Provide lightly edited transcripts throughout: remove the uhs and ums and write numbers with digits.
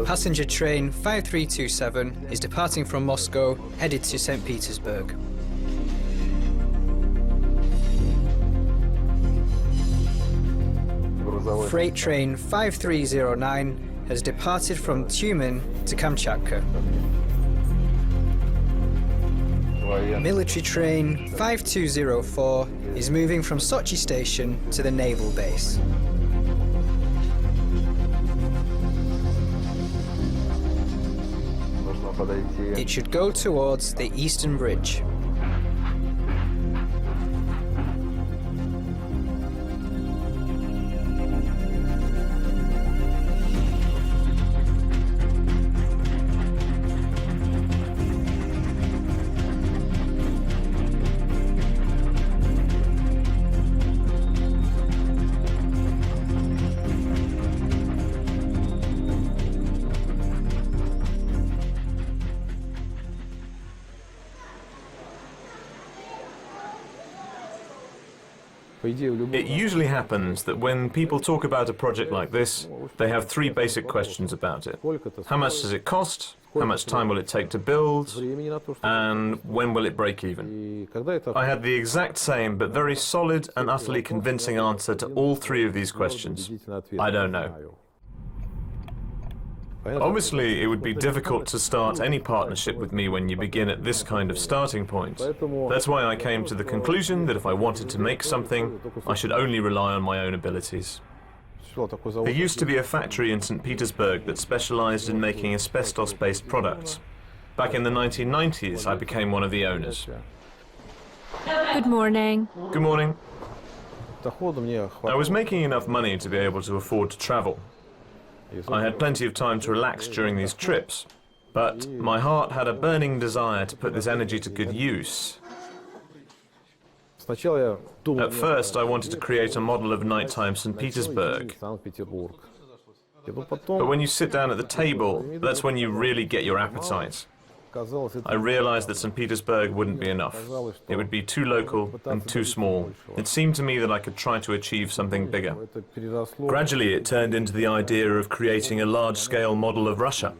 Passenger train 5327 is departing from Moscow, headed to St. Petersburg. Freight train 5309 has departed from Tyumen to Kamchatka. Military train 5204 is moving from Sochi station to the naval base. It should go towards the Eastern Bridge. It usually happens that when people talk about a project like this, they have three basic questions about it. How much does it cost? How much time will it take to build? And when will it break even? I had the exact same but very solid and utterly convincing answer to all three of these questions. I don't know. Obviously, it would be difficult to start any partnership with me when you begin at this kind of starting point. That's why I came to the conclusion that if I wanted to make something, I should only rely on my own abilities. There used to be a factory in St. Petersburg that specialized in making asbestos-based products. Back in the 1990s, I became one of the owners. Good morning. Good morning. I was making enough money to be able to afford to travel. I had plenty of time to relax during these trips, but my heart had a burning desire to put this energy to good use. At first, I wanted to create a model of nighttime St. Petersburg. But when you sit down at the table, that's when you really get your appetite. I realized that St. Petersburg wouldn't be enough. It would be too local and too small. It seemed to me that I could try to achieve something bigger. Gradually, it turned into the idea of creating a large-scale model of Russia.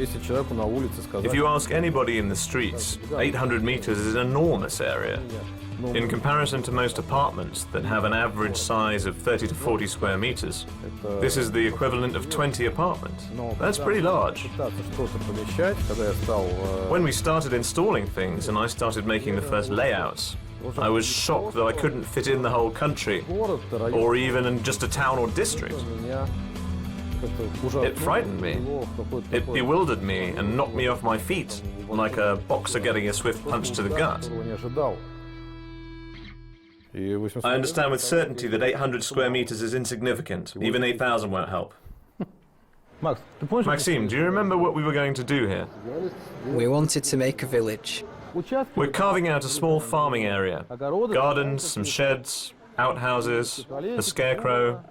If you ask anybody in the streets, 800 meters is an enormous area. In comparison to most apartments that have an average size of 30 to 40 square meters, this is the equivalent of 20 apartments. That's pretty large. When we started installing things and I started making the first layouts, I was shocked that I couldn't fit in the whole country, or even in just a town or district. It frightened me. It bewildered me and knocked me off my feet, like a boxer getting a swift punch to the gut. I understand with certainty that 800 square meters is insignificant. Even 8,000 won't help. Maxime, do you remember what we were going to do here? We wanted to make a village. We're carving out a small farming area. Gardens, some sheds, outhouses, a scarecrow.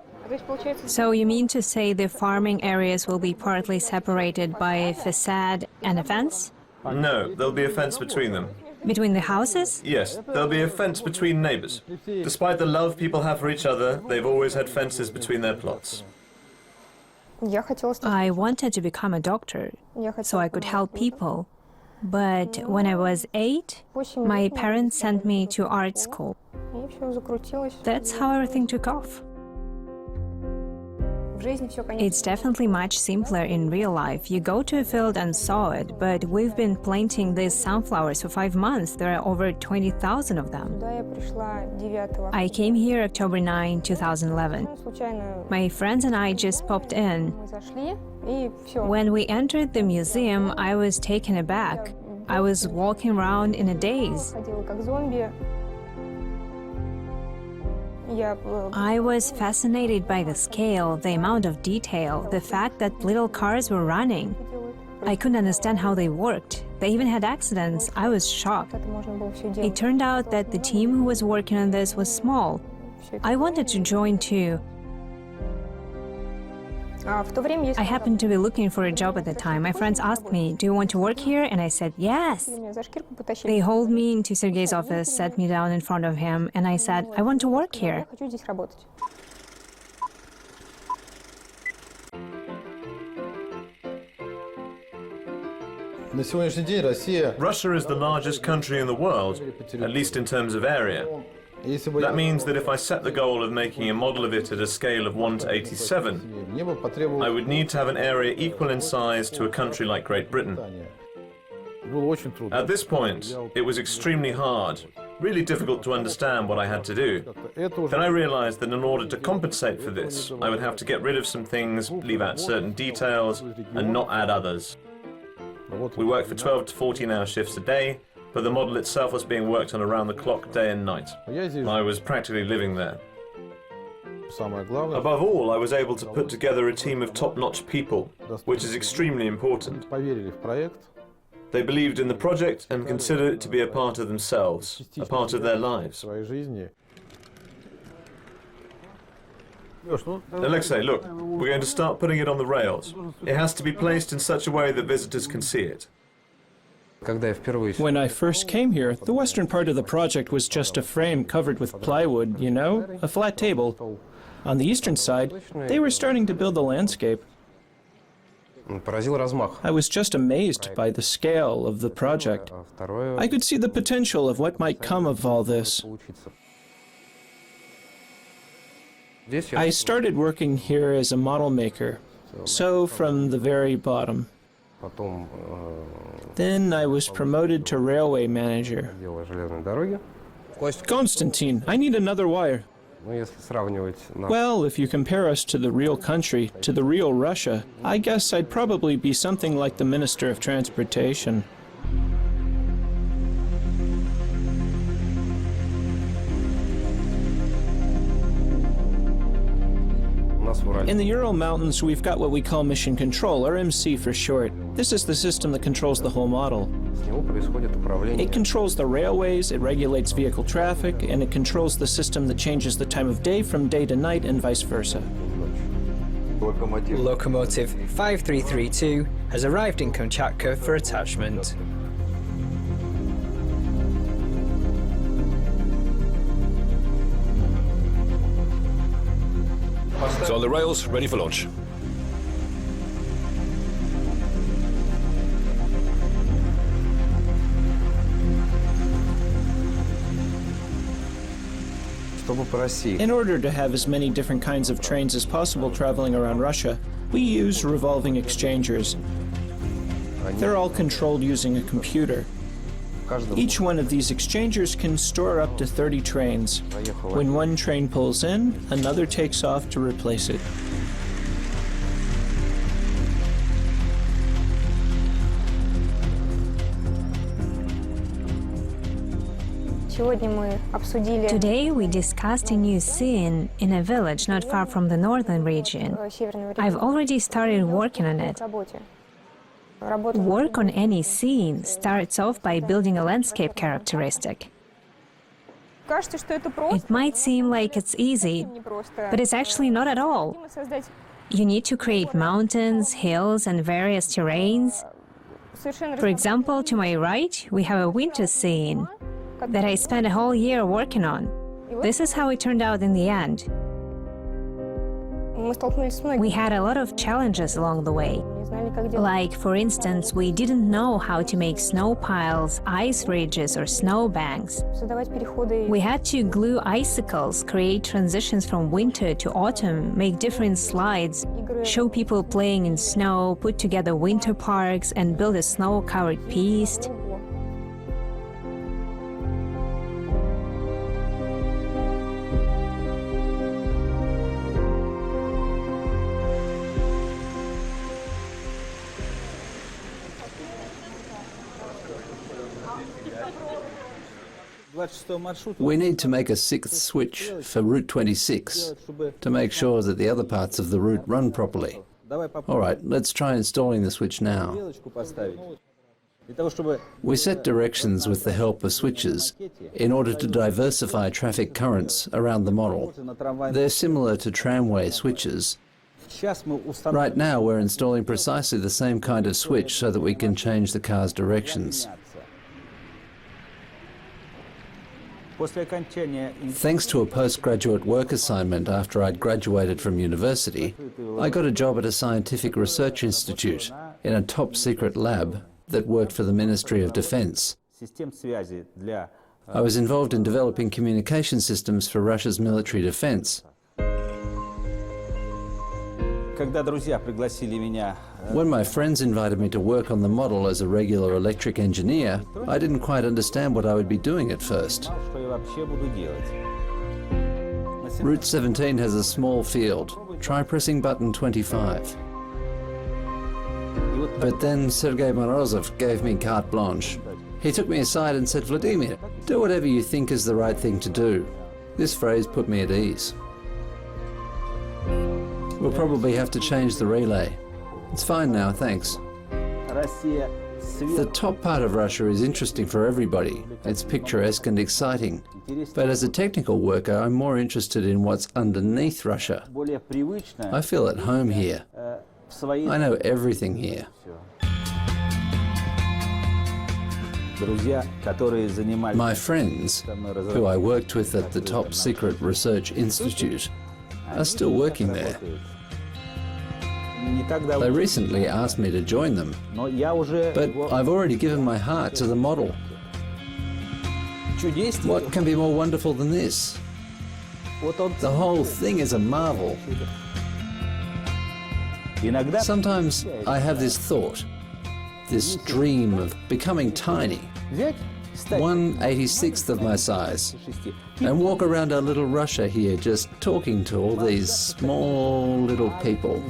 So you mean to say the farming areas will be partly separated by a facade and a fence? No, there'll be a fence between them. Between the houses? Yes, there'll be a fence between neighbors. Despite the love people have for each other, they've always had fences between their plots. I wanted to become a doctor, so I could help people. But when I was 8, my parents sent me to art school. That's how everything took off. It's definitely much simpler in real life. You go to a field and sow it, but we've been planting these sunflowers for 5 months. There are over 20,000 of them. I came here October 9, 2011. My friends and I just popped in. When we entered the museum, I was taken aback. I was walking around in a daze. I was fascinated by the scale, the amount of detail, the fact that little cars were running. I couldn't understand how they worked. They even had accidents. I was shocked. It turned out that the team who was working on this was small. I wanted to join too. I happened to be looking for a job at the time. My friends asked me, "Do you want to work here?" And I said, "Yes." They hauled me into Sergei's office, sat me down in front of him, and I said, "I want to work here." Russia is the largest country in the world, at least in terms of area. That means that if I set the goal of making a model of it at a scale of 1 to 87, I would need to have an area equal in size to a country like Great Britain. At this point, it was extremely hard, really difficult to understand what I had to do. Then I realized that in order to compensate for this, I would have to get rid of some things, leave out certain details, and not add others. We worked for 12 to 14-hour shifts a day, but the model itself was being worked on around the clock day and night. I was practically living there. Above all, I was able to put together a team of top-notch people, which is extremely important. They believed in the project and considered it to be a part of themselves, a part of their lives. Alexei, look, we're going to start putting it on the rails. It has to be placed in such a way that visitors can see it. When I first came here, the western part of the project was just a frame covered with plywood, you know, a flat table. On the eastern side, they were starting to build the landscape. I was just amazed by the scale of the project. I could see the potential of what might come of all this. I started working here as a model maker, so from the very bottom. Then I was promoted to railway manager. Konstantin, I need another wire. Well, if you compare us to the real country, to the real Russia, I guess I'd probably be something like the Minister of Transportation. In the Ural Mountains, we've got what we call Mission Control, or MC for short. This is the system that controls the whole model. It controls the railways, it regulates vehicle traffic, and it controls the system that changes the time of day from day to night and vice versa. Locomotive 5332 has arrived in Kamchatka for attachment. It's on the rails, ready for launch. In order to have as many different kinds of trains as possible traveling around Russia, we use revolving exchangers. They're all controlled using a computer. Each one of these exchangers can store up to 30 trains. When one train pulls in, another takes off to replace it. Today we discussed a new scene in a village not far from the northern region. I've already started working on it. Work on any scene starts off by building a landscape characteristic. It might seem like it's easy, but it's actually not at all. You need to create mountains, hills, and various terrains. For example, to my right, we have a winter scene that I spent a whole year working on. This is how it turned out in the end. We had a lot of challenges along the way. Like, for instance, we didn't know how to make snow piles, ice ridges, or snow banks. We had to glue icicles, create transitions from winter to autumn, make different slides, show people playing in snow, put together winter parks, and build a snow-covered piste. We need to make a sixth switch for Route 26 to make sure that the other parts of the route run properly. All right, let's try installing the switch now. We set directions with the help of switches in order to diversify traffic currents around the model. They're similar to tramway switches, Right now, we're installing precisely the same kind of switch so that we can change the car's directions. Thanks to a postgraduate work assignment after I'd graduated from university, I got a job at a scientific research institute in a top-secret lab that worked for the Ministry of Defense. I was involved in developing communication systems for Russia's military defense. When my friends invited me to work on the model as a regular electric engineer, I didn't quite understand what I would be doing at first. Route 17 has a small field. Try pressing button 25. But then Sergei Morozov gave me carte blanche. He took me aside and said, "Vladimir, do whatever you think is the right thing to do." This phrase put me at ease. We'll probably have to change the relay. It's fine now, thanks. The top part of Russia is interesting for everybody. It's picturesque and exciting. But as a technical worker, I'm more interested in what's underneath Russia. I feel at home here. I know everything here. My friends, who I worked with at the Top Secret Research Institute, are still working there. They recently asked me to join them, but I've already given my heart to the model. What can be more wonderful than this? The whole thing is a marvel. Sometimes I have this thought, this dream of becoming tiny, 1/86th of my size, and walk around our little Russia here just talking to all these small little people.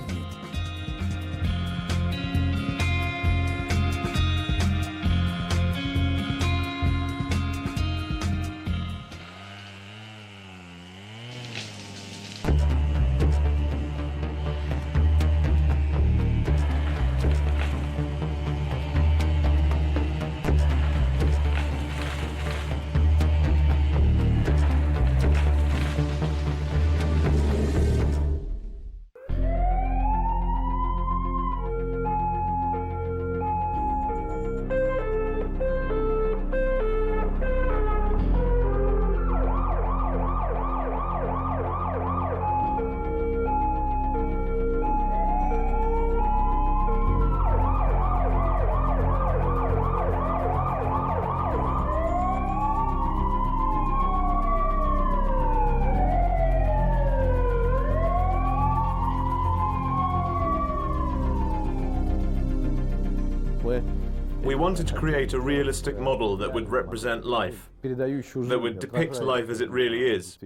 We wanted to create a realistic model that would represent life, that would depict life as it really is.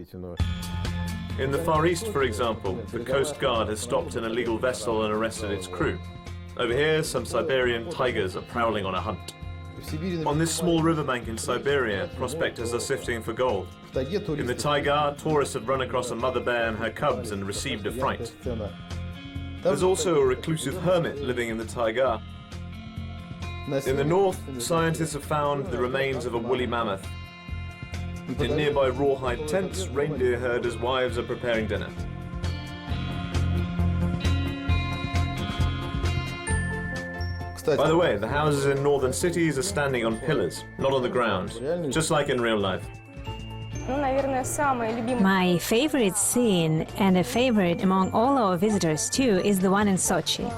In the Far East, for example, the Coast Guard has stopped an illegal vessel and arrested its crew. Over here, some Siberian tigers are prowling on a hunt. On this small riverbank in Siberia, prospectors are sifting for gold. In the taiga, tourists have run across a mother bear and her cubs and received a fright. There's also a reclusive hermit living in the taiga. In the north, scientists have found the remains of a woolly mammoth. In nearby rawhide tents, reindeer herders' wives are preparing dinner. By the way, the houses in northern cities are standing on pillars, not on the ground, just like in real life. My favorite scene, and a favorite among all our visitors too, is the one in Sochi,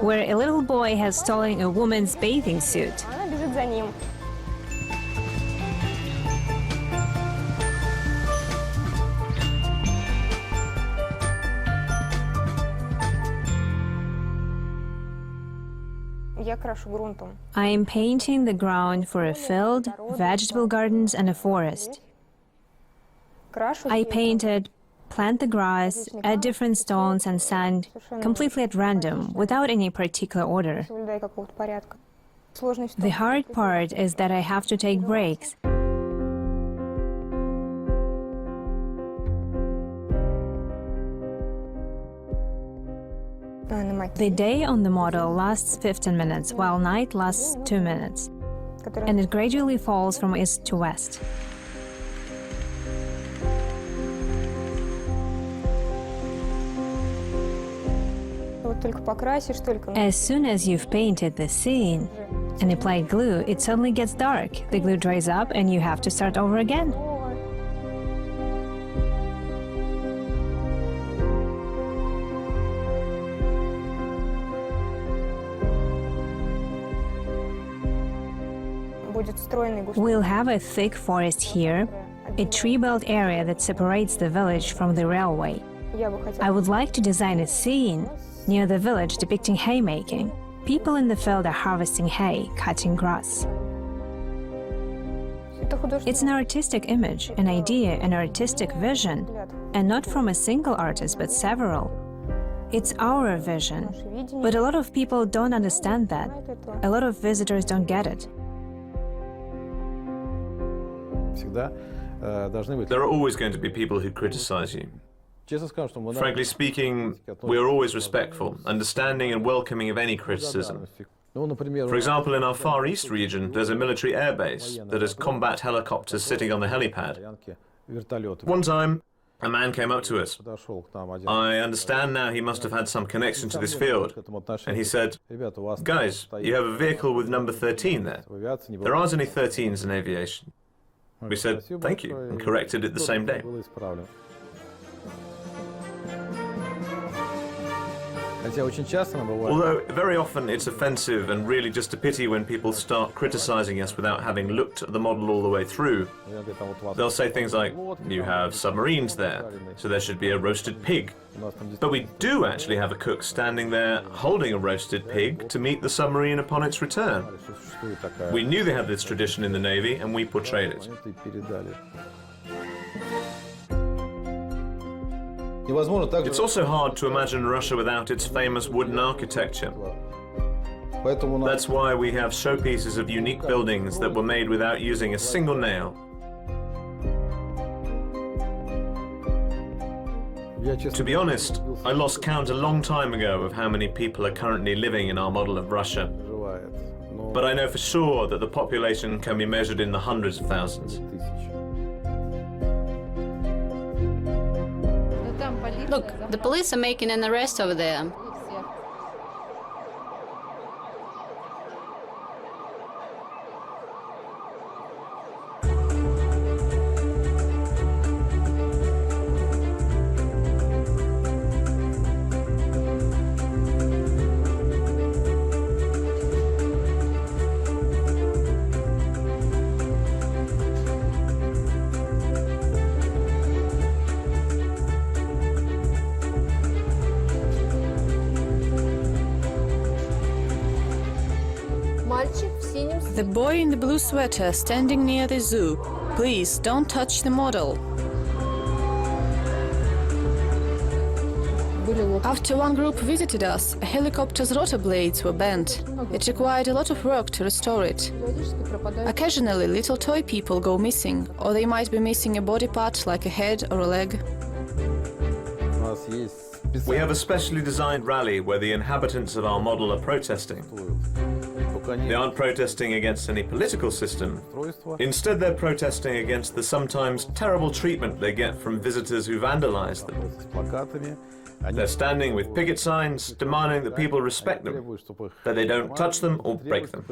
where a little boy has stolen a woman's bathing suit. I am painting the ground for a field, vegetable gardens and a forest. I painted, plant the grass, add different stones and sand, completely at random, without any particular order. The hard part is that I have to take breaks. The day on the model lasts 15 minutes, while night lasts 2 minutes, and it gradually falls from east to west. As soon as you've painted the scene and applied glue, it suddenly gets dark. The glue dries up and you have to start over again. We'll have a thick forest here, a tree-belt area that separates the village from the railway. I would like to design a scene near the village depicting haymaking. People in the field are harvesting hay, cutting grass. It's an artistic image, an idea, an artistic vision, and not from a single artist, but several. It's our vision, but a lot of people don't understand that. A lot of visitors don't get it. There are always going to be people who criticize you. Frankly speaking, we are always respectful, understanding and welcoming of any criticism. For example, in our Far East region, there's a military airbase that has combat helicopters sitting on the helipad. One time, a man came up to us. I understand now he must have had some connection to this field. And he said, "Guys, you have a vehicle with number 13 there. There aren't any 13s in aviation." We said, "Thank you," and corrected it the same day. Although very often it's offensive and really just a pity when people start criticizing us without having looked at the model all the way through. They'll say things like, "You have submarines there, so there should be a roasted pig." But we do actually have a cook standing there holding a roasted pig to meet the submarine upon its return. We knew they had this tradition in the Navy and we portrayed it. It's also hard to imagine Russia without its famous wooden architecture. That's why we have showpieces of unique buildings that were made without using a single nail. To be honest, I lost count a long time ago of how many people are currently living in our model of Russia. But I know for sure that the population can be measured in the hundreds of thousands. Look, the police are making an arrest over there. The boy in the blue sweater standing near the zoo. Please, don't touch the model. After one group visited us, a helicopter's rotor blades were bent. It required a lot of work to restore it. Occasionally, little toy people go missing, or they might be missing a body part like a head or a leg. We have a specially designed rally where the inhabitants of our model are protesting. They aren't protesting against any political system. Instead, they're protesting against the sometimes terrible treatment they get from visitors who vandalize them. They're standing with picket signs, demanding that people respect them, that they don't touch them or break them.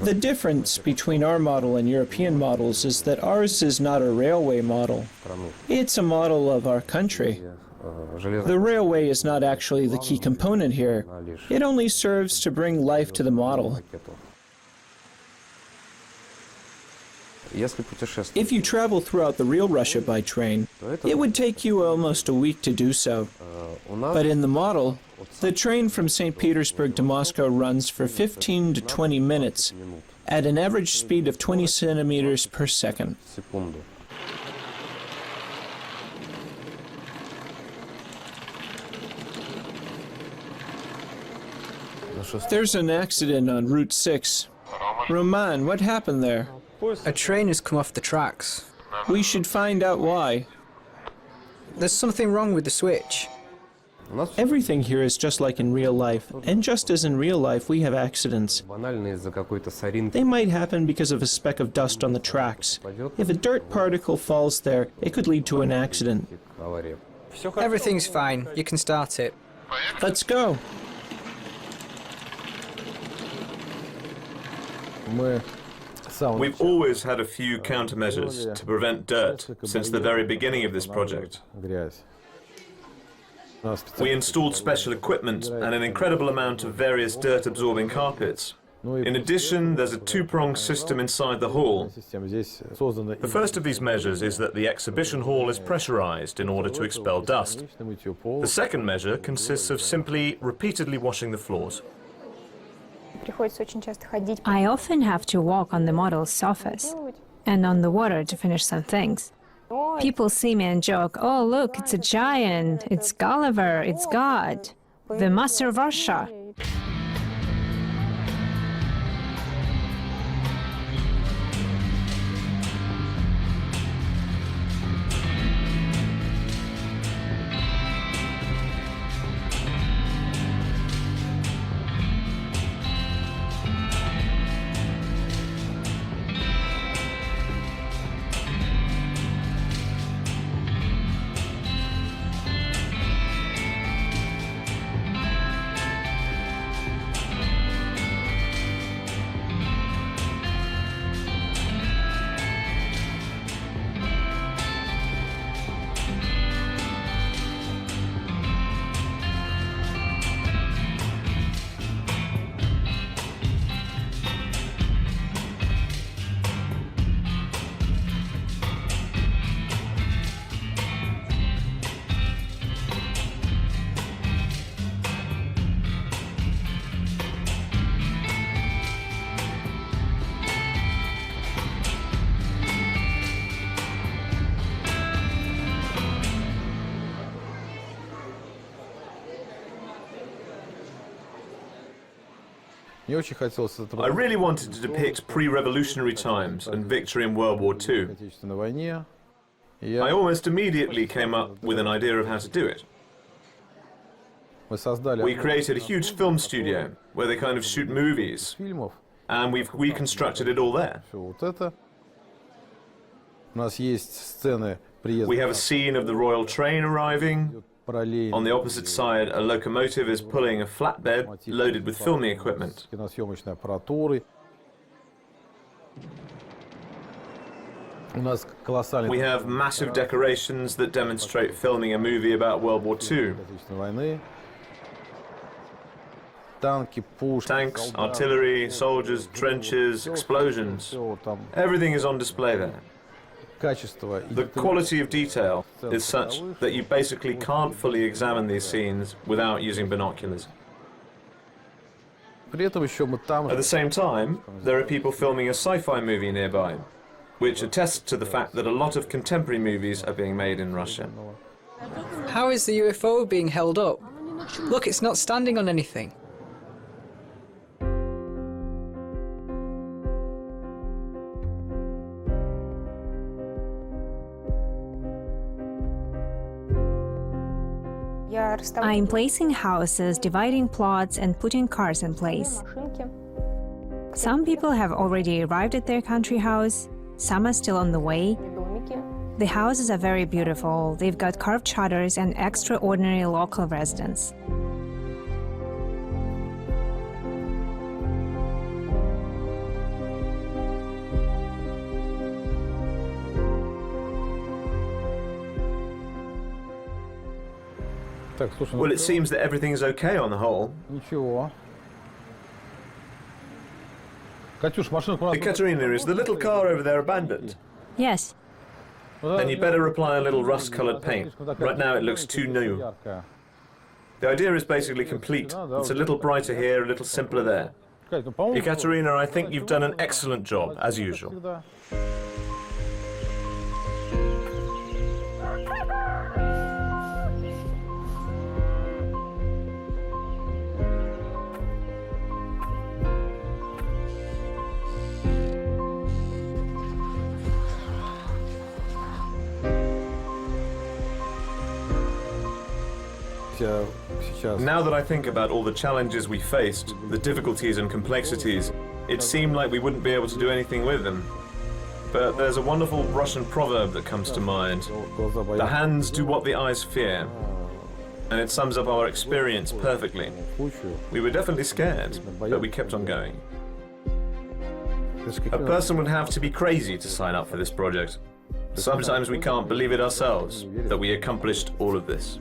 The difference between our model and European models is that ours is not a railway model. It's a model of our country. The railway is not actually the key component here. It only serves to bring life to the model. If you travel throughout the real Russia by train, it would take you almost a week to do so. But in the model, the train from St. Petersburg to Moscow runs for 15 to 20 minutes at an average speed of 20 centimeters per second. There's an accident on Route 6. Roman, what happened there? A train has come off the tracks. We should find out why. There's something wrong with the switch. Everything here is just like in real life, and just as in real life we have accidents. They might happen because of a speck of dust on the tracks. If a dirt particle falls there, it could lead to an accident. Everything's fine. You can start it. Let's go! We've always had a few countermeasures to prevent dirt since the very beginning of this project. We installed special equipment and an incredible amount of various dirt-absorbing carpets. In addition, there's a two-pronged system inside the hall. The first of these measures is that the exhibition hall is pressurized in order to expel dust. The second measure consists of simply repeatedly washing the floors. I often have to walk on the model's surface and on the water to finish some things. People see me and joke, "Oh, look, it's a giant, it's Gulliver, it's God, the master of Russia." I really wanted to depict pre-revolutionary times and victory in World War II. I almost immediately came up with an idea of how to do it. We created a huge film studio where they kind of shoot movies, and we've reconstructed it all there. We have a scene of the royal train arriving. On the opposite side, a locomotive is pulling a flatbed loaded with filming equipment. We have massive decorations that demonstrate filming a movie about World War II. Tanks, artillery, soldiers, trenches, explosions. Everything is on display there. The quality of detail is such that you basically can't fully examine these scenes without using binoculars. At the same time, there are people filming a sci-fi movie nearby, which attests to the fact that a lot of contemporary movies are being made in Russia. How is the UFO being held up? Look, it's not standing on anything. I'm placing houses, dividing plots, and putting cars in place. Some people have already arrived at their country house, some are still on the way. The houses are very beautiful, they've got carved shutters and extraordinary local residents. Well, it seems that everything is okay on the whole. Ekaterina, is the little car over there abandoned? Yes. Then you better apply a little rust-colored paint. Right now it looks too new. The idea is basically complete. It's a little brighter here, a little simpler there. Ekaterina, I think you've done an excellent job, as usual. Now that I think about all the challenges we faced, the difficulties and complexities, it seemed like we wouldn't be able to do anything with them. But there's a wonderful Russian proverb that comes to mind. The hands do what the eyes fear. And it sums up our experience perfectly. We were definitely scared, but we kept on going. A person would have to be crazy to sign up for this project. Sometimes we can't believe it ourselves, that we accomplished all of this.